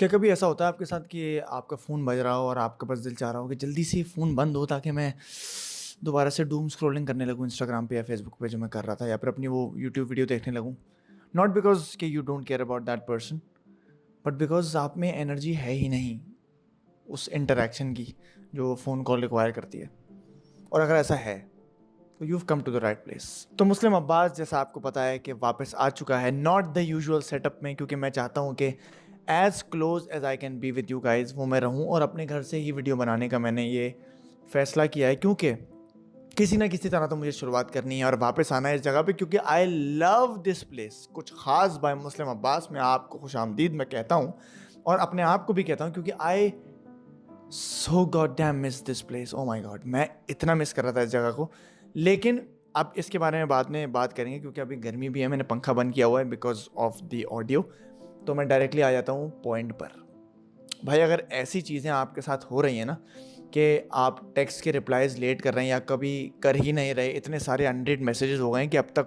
क्या कभी ऐसा होता है आपके साथ कि आपका फ़ोन बज रहा हो और आपका बस दिल चाह रहा हो कि जल्दी से फ़ोन बंद हो ताकि मैं दोबारा से डूम स्क्रॉलिंग करने लगूँ इंस्टाग्राम पे या फेसबुक पे जो मैं कर रहा था या फिर अपनी वो यूट्यूब वीडियो देखने लगूँ। नॉट बिकॉज़ कि you don't care about that person, but because आप में एनर्जी है ही नहीं उस इंटरैक्शन की जो फ़ोन कॉल रिक्वायर करती है। और अगर ऐसा है तो you've come to the right place। तो मुस्लिम अब्बास जैसा आपको पता है कि वापस आ चुका है, नॉट द यूजुअल सेटअप में, क्योंकि मैं चाहता हूँ कि as close as I can be with you guys वो मैं रहूँ और अपने घर से ही वीडियो बनाने का मैंने ये फैसला किया है, क्योंकि किसी ना किसी तरह तो मुझे शुरुआत करनी है और वापस आना है इस जगह पे, क्योंकि आई लव दिस प्लेस। कुछ खास बाय मुस्लिम अब्बास में आपको खुश आमदीद मैं कहता हूँ और अपने आप को भी कहता हूँ, क्योंकि I so God damn miss this place. Oh my God, मैं इतना मिस कर रहा था इस जगह को। लेकिन अब इसके बारे में बाद में बात करेंगे, क्योंकि अभी गर्मी भी है, मैंने पंखा बंद किया हुआ है बिकॉज ऑफ द ऑडियो। तो मैं डायरेक्टली आ जाता हूँ पॉइंट पर। भाई अगर ऐसी चीज़ें आपके साथ हो रही हैं ना कि आप टेक्स्ट के रिप्लाईज लेट कर रहे हैं या कभी कर ही नहीं रहे, इतने सारे अनरीड मैसेजेस हो गए हैं कि अब तो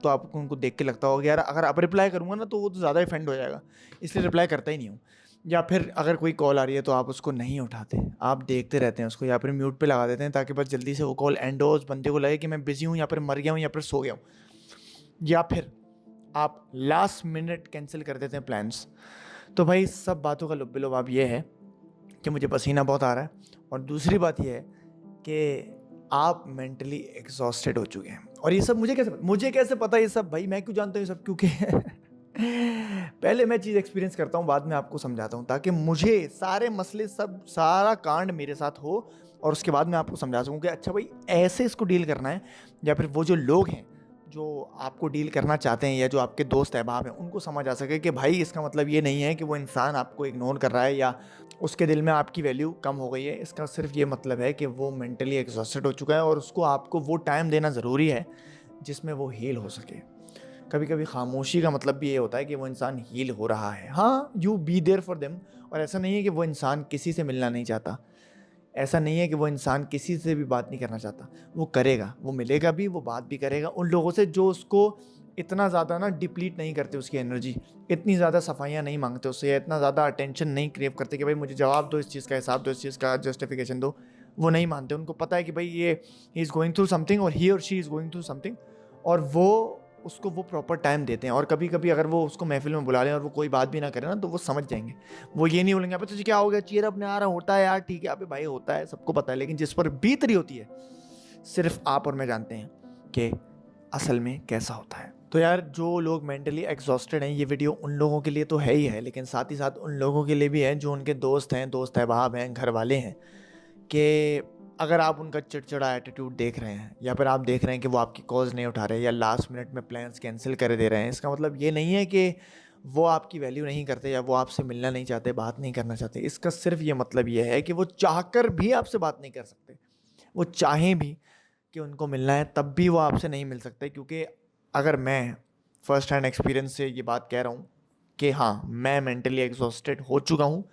आपको उनको देख के लगता होगा यार अगर अब रिप्लाई करूँगा ना तो वो तो ज़्यादा ऑफेंड हो जाएगा, इसलिए रिप्लाई करता ही नहीं हूँ। या फिर अगर कोई कॉल आ रही है तो आप उसको नहीं उठाते, आप देखते रहते हैं उसको या फिर म्यूट पे लगा देते हैं ताकि बस जल्दी से वो कॉल एंड हो, उस बंदे को लगे कि मैं बिज़ी हूँ या फिर मर गया हूँ या फिर सो गया हूँ। या फिर आप लास्ट मिनट कैंसिल कर देते हैं प्लान्स। तो भाई सब बातों का लुब्बे-लुबाब ये है कि मुझे पसीना बहुत आ रहा है और दूसरी बात ये है कि आप मेंटली एग्जॉस्टेड हो चुके हैं। और ये सब मुझे कैसे पता ये सब? भाई मैं क्यों जानता हूँ ये सब? क्योंकि पहले मैं चीज़ एक्सपीरियंस करता हूँ, बाद में आपको समझाता हूँ, ताकि मुझे सारे मसले सब सारा कांड मेरे साथ हो और उसके बाद मैं आपको समझा सकूँ कि अच्छा भाई ऐसे इसको डील करना है। या फिर वो जो लोग हैं जो आपको डील करना चाहते हैं या जो आपके दोस्त अहबाब हैं उनको समझ आ सके कि भाई इसका मतलब ये नहीं है कि वो इंसान आपको इग्नोर कर रहा है या उसके दिल में आपकी वैल्यू कम हो गई है। इसका सिर्फ ये मतलब है कि वो मेंटली एग्जॉस्टेड हो चुका है और उसको आपको वो टाइम देना ज़रूरी है जिसमें वो हील हो सके। कभी कभी खामोशी का मतलब भी ये होता है कि वो इंसान हील हो रहा है। हाँ, you be there for them. और ऐसा नहीं है कि वो इंसान किसी से मिलना नहीं चाहता, ऐसा नहीं है कि वो इंसान किसी से भी बात नहीं करना चाहता। वो करेगा, वो मिलेगा भी, वो बात भी करेगा उन लोगों से जो उसको इतना ज़्यादा ना डिप्लीट नहीं करते उसकी एनर्जी, इतनी ज़्यादा सफाइयाँ नहीं मांगते उससे या इतना ज़्यादा अटेंशन नहीं क्रेव करते कि भाई मुझे जवाब दो, इस चीज़ का हिसाब दो, इस चीज़ का जस्टिफिकेशन दो। वो नहीं मानते, उनको पता है कि भाई ये he is going through something और ही और she is going through something, और वो उसको वो प्रॉपर टाइम देते हैं। और कभी कभी अगर वो उसको महफिल में बुला लें और वो कोई बात भी ना करे ना तो वो समझ जाएंगे। वो ये नहीं बोलेंगे अबे तुझे क्या हो गया, चीयर अपने आ रहा होता है यार, ठीक है अबे भाई होता है, सबको पता है। लेकिन जिस पर बीत रही होती है सिर्फ आप और मैं जानते हैं कि असल में कैसा होता है। तो यार जो लोग मेंटली एग्जॉस्टेड हैं, ये वीडियो उन लोगों के लिए तो है ही है, लेकिन साथ ही साथ उन लोगों के लिए भी है जो उनके दोस्त हैं, दोस्त अहबाब हैं, घर वाले हैं, कि अगर आप उनका चिड़चिड़ा एटीट्यूड देख रहे हैं या फिर आप देख रहे हैं कि वो आपकी कॉल्स नहीं उठा रहे या लास्ट मिनट में प्लान्स कैंसिल कर दे रहे हैं, इसका मतलब ये नहीं है कि वो आपकी वैल्यू नहीं करते या वो आपसे मिलना नहीं चाहते, बात नहीं करना चाहते। इसका सिर्फ ये मतलब ये है कि वो चाहकर भी आपसे बात नहीं कर सकते। वो चाहें भी कि उनको मिलना है तब भी वो आपसे नहीं मिल सकते, क्योंकि अगर मैं फर्स्ट हैंड एक्सपीरियंस से ये बात कह रहा हूँ कि हाँ मैं मेंटली एग्जॉस्टेड हो चुका हूँ,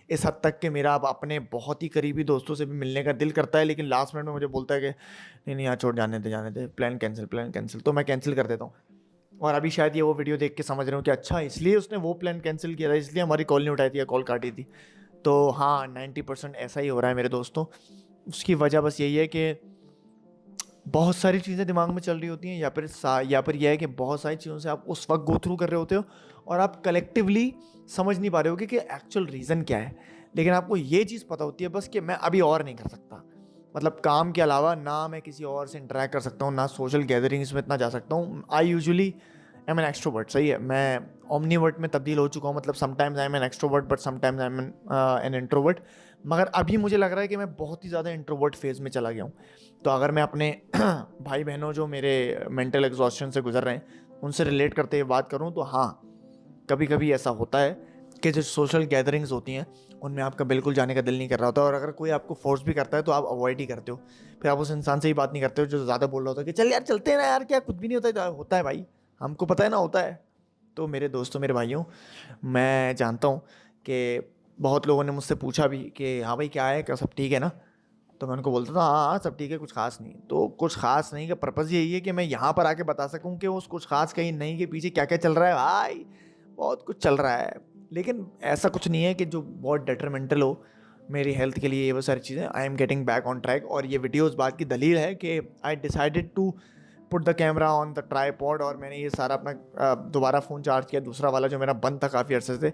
इस हद तक कि मेरा अब अपने बहुत ही करीबी दोस्तों से भी मिलने का दिल करता है, लेकिन लास्ट मिनट में मुझे बोलता है कि नहीं नहीं यार छोड़, जाने दे, प्लान कैंसिल, प्लान कैंसिल, तो मैं कैंसिल कर देता हूँ। और अभी शायद ये वो वीडियो देख के समझ रहे हो कि अच्छा इसलिए उसने वो प्लान कैंसिल किया था, इसलिए हमारी कॉल नहीं उठाई थी या कॉल काटी थी। तो हाँ 90% ऐसा ही हो रहा है मेरे दोस्तों। उसकी वजह बस यही है कि बहुत सारी चीज़ें दिमाग में चल रही होती हैं, या फिर यह है कि बहुत सारी चीज़ों से आप उस वक्त गो थ्रू कर रहे होते हो और आप कलेक्टिवली समझ नहीं पा रहे होगे कि एक्चुअल रीज़न क्या है। लेकिन आपको ये चीज़ पता होती है बस कि मैं अभी और नहीं कर सकता, मतलब काम के अलावा ना मैं किसी और से इंटरेक्ट कर सकता हूँ, ना सोशल गैदरिंग्स में इतना जा सकता हूँ। I usually am an extrovert, सही है, मैं ओमनीवर्ट में तब्दील हो चुका हूँ, मतलब sometimes I am an extrovert but sometimes I am an introvert. मगर अभी मुझे लग रहा है कि मैं बहुत ही ज़्यादा इंट्रोवर्ट फेज़ में चला गया हूँ। तो अगर मैं अपने भाई बहनों जो मेरे मेंटल एग्जॉस्शन से गुजर रहे हैं उनसे रिलेट करते हुए बात करूँ तो हाँ, कभी कभी ऐसा होता है कि जो सोशल गैदरिंग्स होती हैं उनमें आपका बिल्कुल जाने का दिल नहीं कर रहा होता, और अगर कोई आपको फोर्स भी करता है तो आप अवॉइड ही करते हो। फिर आप उस इंसान से ही बात नहीं करते हो जो ज़्यादा बोल रहा होता है कि चल यार चलते हैं ना यार, क्या कुछ भी नहीं होता है भाई, हमको पता है ना होता है। तो मेरे दोस्तों, मेरे भाइयों, मैं जानता हूँ कि बहुत लोगों ने मुझसे पूछा भी कि हाँ भाई क्या है, क्या सब ठीक है ना? तो मैं उनको बोलता था हाँ हाँ सब ठीक है, कुछ खास नहीं। तो कुछ खास नहीं का पर्पज़ यही है कि मैं यहाँ पर आके बता सकूँ कि उस कुछ खास कहीं नहीं के पीछे क्या क्या चल रहा है। भाई बहुत कुछ चल रहा है, लेकिन ऐसा कुछ नहीं है कि जो बहुत डेट्रीमेंटल हो मेरी हेल्थ के लिए, ये वो सारी चीज़ें। I am getting back on track, और ये वीडियो उस बात की दलील है कि I decided to put the camera on the tripod, और मैंने ये सारा अपना दोबारा फ़ोन चार्ज किया, दूसरा वाला जो मेरा बंद था काफ़ी अर्से से,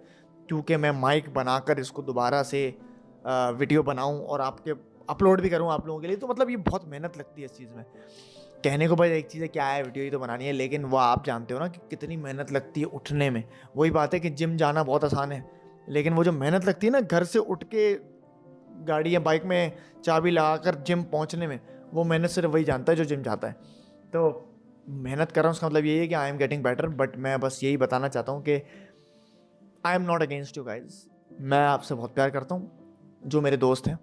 क्योंकि मैं माइक बनाकर इसको दोबारा से वीडियो बनाऊं और आपके अपलोड भी करूं आप लोगों के लिए। तो मतलब ये बहुत मेहनत लगती है इस चीज़ में। कहने को भाई एक चीज़ है, क्या है, वीडियो ही तो बनानी है, लेकिन वो आप जानते हो ना कि कितनी मेहनत लगती है उठने में। वही बात है कि जिम जाना बहुत आसान है, लेकिन वो जो मेहनत लगती है ना घर से उठ के गाड़ी या बाइक में चाबी लगाकर जिम पहुंचने में, वो मेहनत सिर्फ वही जानता है जो जिम जाता है। तो मेहनत कर रहा हूँ, उसका मतलब यही है कि आई एम गेटिंग बेटर। बट मैं बस यही बताना चाहता हूँ कि I am not against you guys. मैं आपसे बहुत प्यार करता हूँ, जो मेरे दोस्त हैं,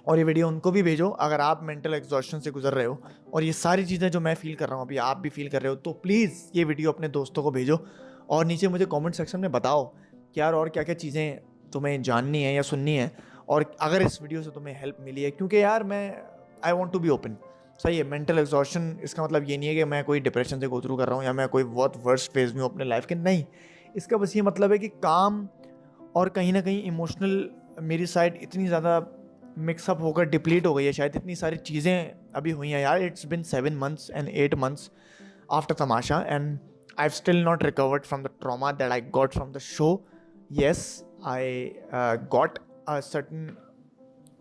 और ये वीडियो उनको भी भेजो अगर आप मेंटल एग्जॉस्शन से गुजर रहे हो, और ये सारी चीज़ें जो मैं फील कर रहा हूँ अभी आप भी फील कर रहे हो, तो प्लीज़ ये वीडियो अपने दोस्तों को भेजो, और नीचे मुझे कमेंट सेक्शन में बताओ कि यार और क्या क्या चीज़ें तुम्हें जाननी है या सुननी है, और अगर इस वीडियो से तुम्हें हेल्प मिली है। क्योंकि यार मैं I want to be open. सही है, मेंटल एग्जॉस्शन इसका मतलब ये नहीं है कि मैं कोई डिप्रेशन से गो थ्रू कर रहा हूँ या मैं कोई बहुत वर्स्ट फेज में हूँ अपने लाइफ के, नहीं। इसका बस ये मतलब है कि काम और कहीं ना कहीं इमोशनल मेरी साइड इतनी ज़्यादा मिक्सअप होकर डिप्लीट हो गई है, शायद इतनी सारी चीज़ें अभी हुई हैं यार। It's been 7 months and 8 months after Tamasha, and I still not recovered from the trauma that I got from the show. Yes, I got a certain,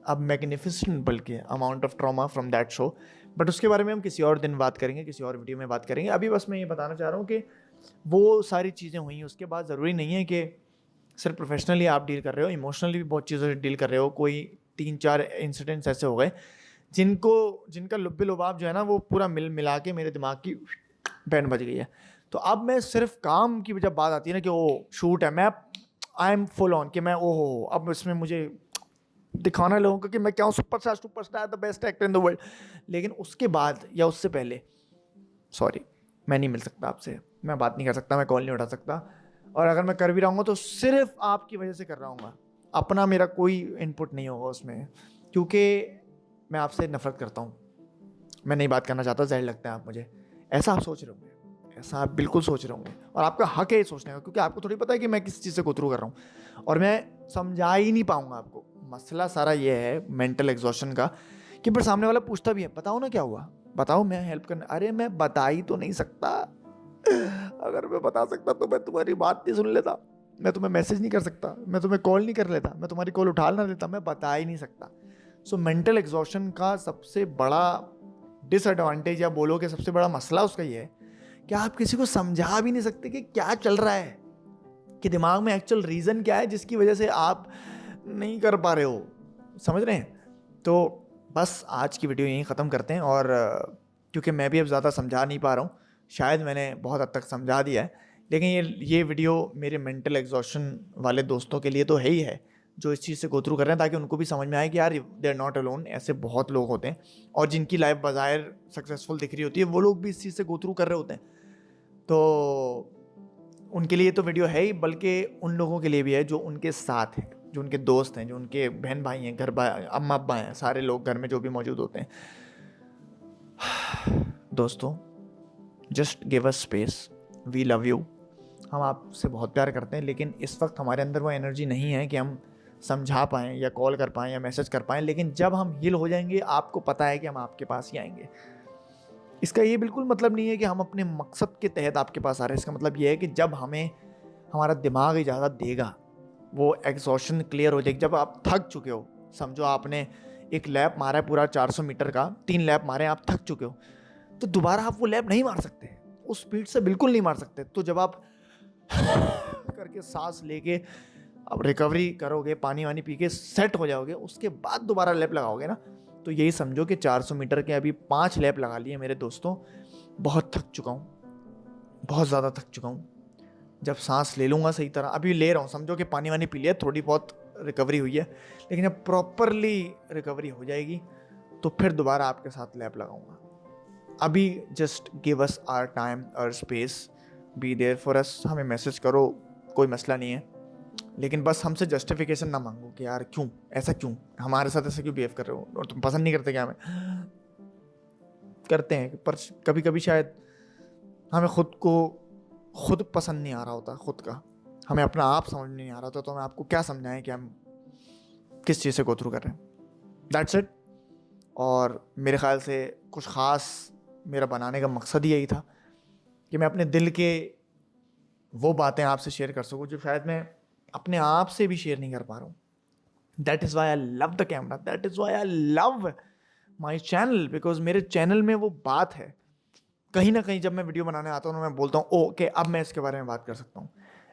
अब मैग्निफिसेंट बल्कि amount of trauma from that show, but उसके बारे में हम किसी और दिन बात करेंगे, किसी और वीडियो में बात करेंगे। अभी बस मैं ये बताना चाह रहा हूँ कि वो सारी चीज़ें हुई, उसके बाद ज़रूरी नहीं है कि सिर्फ प्रोफेशनली आप डील कर रहे हो, इमोशनली भी बहुत चीज़ों से डील कर रहे हो। कोई 3-4 इंसिडेंट्स ऐसे हो गए जिनका लुब्बे लुबाब जो है ना वो पूरा मिला के मेरे दिमाग की बैंड बज गई है। तो अब मैं सिर्फ काम की जब बात आती है ना कि वो शूट है, मैं आई एम फुल ऑन कि मैं ओहो अब इसमें मुझे दिखाना लोगों को कि मैं क्या हूँ, superstar the best actor in the world. लेकिन उसके बाद या उससे पहले सॉरी, मैं नहीं मिल सकता आपसे, मैं बात नहीं कर सकता, मैं कॉल नहीं उठा सकता, और अगर मैं कर भी रहा हूँ तो सिर्फ आपकी वजह से कर रहा हूँ। अपना मेरा कोई इनपुट नहीं होगा उसमें, क्योंकि मैं आपसे नफरत करता हूँ। मैं नहीं बात करना चाहता, जहर लगता है आप मुझे। ऐसा आप सोच रहे होंगे, ऐसा आप बिल्कुल सोच रहे होंगे, और आपका हक है ये सोचने का, क्योंकि आपको थोड़ी पता है कि मैं किस चीज़ से गोथ्रू कर रहा हूँ, और मैं समझा ही नहीं पाऊँगा आपको। मसला सारा ये है मेंटल एग्जॉशन का कि फिर सामने वाला पूछता भी है, बताओ ना क्या हुआ, बताओ मैं हेल्प करना। अरे मैं बता ही तो नहीं सकता। अगर मैं बता सकता तो मैं तुम्हारी बात नहीं सुन लेता, मैं तुम्हें मैसेज नहीं कर सकता, मैं तुम्हें कॉल नहीं कर लेता, मैं तुम्हारी कॉल उठा ना लेता, मैं बता ही नहीं सकता। सो मेंटल एग्जॉशन का सबसे बड़ा डिसएडवांटेज या बोलो कि सबसे बड़ा मसला उसका ये है कि आप किसी को समझा भी नहीं सकते कि क्या चल रहा है, कि दिमाग में एक्चुअल रीज़न क्या है जिसकी वजह से आप नहीं कर पा रहे हो। समझ रहे हैं? तो बस आज की वीडियो यहीं ख़त्म करते हैं, और क्योंकि मैं भी अब ज़्यादा समझा नहीं पा रहा हूँ, शायद मैंने बहुत हद तक समझा दिया है, लेकिन ये वीडियो मेरे मेंटल एग्जॉशन वाले दोस्तों के लिए तो है ही है, जो इस चीज़ से गो थ्रू कर रहे हैं, ताकि उनको भी समझ में आए कि यार दे आर नॉट अलोन। ऐसे बहुत लोग होते हैं, और जिनकी लाइफ बाज़ाहिर सक्सेसफुल दिख रही होती है, वो लोग भी इस चीज़ से गो थ्रू कर रहे होते हैं। तो उनके लिए तो वीडियो है ही, बल्कि उन लोगों के लिए भी है जो उनके साथ हैं, जो उनके दोस्त हैं, जो उनके बहन भाई हैं, घर अम्मा अब्बा हैं, सारे लोग घर में जो भी मौजूद होते हैं। दोस्तों, just give us space, we love you. हम आपसे बहुत प्यार करते हैं, लेकिन इस वक्त हमारे अंदर वो एनर्जी नहीं है कि हम समझा पाएँ या कॉल कर पाएँ या मैसेज कर पाएँ। लेकिन जब हम हील हो जाएंगे, आपको पता है कि हम आपके पास ही आएंगे। इसका ये बिल्कुल मतलब नहीं है कि हम अपने मकसद के तहत आपके पास आ रहे हैं। इसका मतलब ये है कि जब हमें हमारा दिमाग इजाज़त देगा, वो एग्जॉशन क्लियर हो जाएगी, जब आप थक चुके हो, समझो आपने एक लैप मारा है पूरा 400 मीटर का, 3 लैप मारे, आप थक चुके हो, तो दोबारा आप वो लैप नहीं मार सकते, उस स्पीड से बिल्कुल नहीं मार सकते। तो जब आप करके सांस लेके अब रिकवरी करोगे, पानी वानी पी के सेट हो जाओगे, उसके बाद दोबारा लैप लगाओगे ना, तो यही समझो कि 400 मीटर के अभी 5 लैप लगा लिए मेरे दोस्तों। बहुत थक चुका हूँ, बहुत ज़्यादा थक चुका हूँ। जब सांस ले लूँगा सही तरह, अभी ले रहा हूँ, समझो कि पानी वानी पी लिया, थोड़ी बहुत रिकवरी हुई है, लेकिन जब प्रॉपरली रिकवरी हो जाएगी तो फिर दोबारा आपके साथ लैप लगाऊंगा। अभी just give us our time और space, be there for us. हमें मैसेज करो, कोई मसला नहीं है, लेकिन बस हमसे जस्टिफिकेशन ना मांगो कि यार क्यों ऐसा, क्यों हमारे साथ ऐसा क्यों बिहेव कर रहे हो, और तुम पसंद नहीं करते क्या हमें। करते हैं, पर कभी कभी शायद हमें खुद पसंद नहीं आ रहा होता खुद का, हमें अपना आप समझ नहीं आ रहा था, तो हमें आपको क्या समझाएं कि हम किस चीज़ से गो थ्रू कर रहे हैं। That's it. और मेरे ख्याल से कुछ ख़ास मेरा बनाने का मकसद ही यही था कि मैं अपने दिल के वो बातें आपसे शेयर कर सकूं जो शायद मैं अपने आप से भी शेयर नहीं कर पा रहा हूँ। That is why I love the camera, that is why I love my channel, because मेरे चैनल में वो बात है। कहीं ना कहीं जब मैं वीडियो बनाने आता हूँ तो मैं बोलता हूँ ओके अब मैं इसके बारे में बात कर सकता हूँ,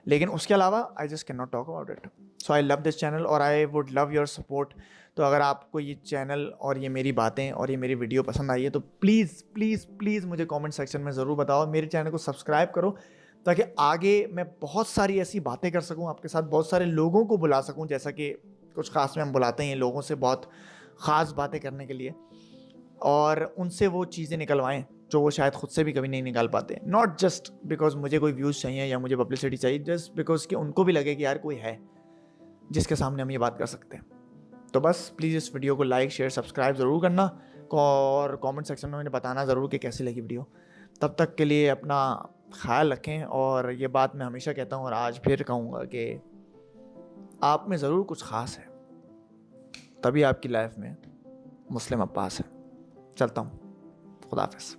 लेकिन उसके अलावा I just can not talk about it. So I love this channel और I would love your support. तो अगर आपको ये चैनल और ये मेरी बातें और ये मेरी वीडियो पसंद आई है तो प्लीज़ प्लीज़ प्लीज़ मुझे कमेंट सेक्शन में ज़रूर बताओ, मेरे चैनल को सब्सक्राइब करो, ताकि आगे मैं बहुत सारी ऐसी बातें कर सकूँ आपके साथ, बहुत सारे लोगों को बुला सकूँ, जैसा कि कुछ खास में हम बुलाते हैं लोगों से बहुत ख़ास बातें करने के लिए, और उनसे वो चीज़ें निकलवाएं जो वो शायद खुद से भी कभी नहीं निकाल पाते। नॉट जस्ट बिकॉज मुझे कोई व्यूज़ चाहिए या मुझे पब्लिसिटी चाहिए, जस्ट बिकॉज कि उनको भी लगे कि यार कोई है जिसके सामने हम ये बात कर सकते हैं। तो बस प्लीज़ इस वीडियो को लाइक शेयर सब्सक्राइब ज़रूर करना, और कमेंट सेक्शन में मुझे बताना ज़रूर कि कैसी लगी वीडियो। तब तक के लिए अपना ख्याल रखें, और ये बात मैं हमेशा कहता हूँ और आज फिर कहूँगा कि आप में ज़रूर कुछ ख़ास है, तभी आपकी लाइफ में मुस्लिम अब्बास है। चलता हूँ, खुदा हाफिज़।